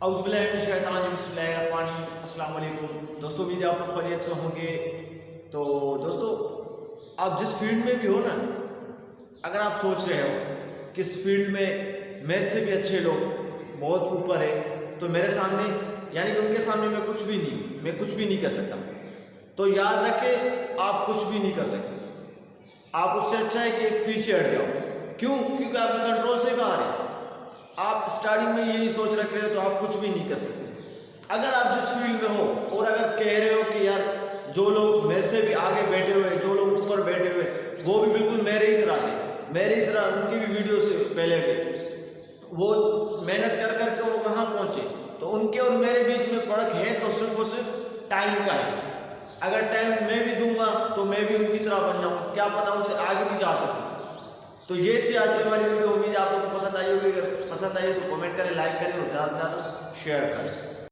اعوذ باللہ من الشیطان الرجیم، بسم اللہ الرحمن الرحیم۔ السلام علیکم دوستوں، امید ہے آپ لوگ خیریت سے ہوں گے۔ تو دوستوں، آپ جس فیلڈ میں بھی ہو نا، اگر آپ سوچ رہے ہو کہ اس فیلڈ میں سے بھی اچھے لوگ بہت اوپر ہے، تو میرے سامنے یعنی کہ ان کے سامنے میں کچھ بھی نہیں کر سکتا، تو یاد رکھیں آپ کچھ بھی نہیں کر سکتے۔ آپ اس سے اچھا ہے کہ پیچھے ہٹ جاؤ۔ کیونکہ آپ کے کنٹرول سے باہر ہے۔ آپ اسٹارٹنگ میں یہی سوچ رکھ رہے ہو تو آپ کچھ بھی نہیں کر سکتے۔ اگر آپ جس فیلڈ میں ہو اور اگر کہہ رہے ہو کہ یار جو لوگ میرے سے بھی آگے بیٹھے ہوئے، جو لوگ اوپر بیٹھے ہوئے، وہ بھی بالکل میرے ہی طرح تھے، میرے ہی طرح ان کی بھی ویڈیو سے پہلے وہ محنت کر کر کے وہ کہاں پہنچے، تو ان کے اور میرے بیچ میں فرق ہے تو صرف اور صرف ٹائم کا ہے۔ اگر ٹائم میں بھی دوں گا تو میں بھی ان کی طرح بن جاؤں، کیا پتا ان سے آگے بھی جا سکوں۔ تو یہ تھی آج کی ہماری ویڈیو، امید ہے آپ لوگوں کو پسند آئی ہوگی۔ اگر پسند آئی تو کمنٹ کریں، لائک کریں اور زیادہ سے زیادہ شیئر کریں۔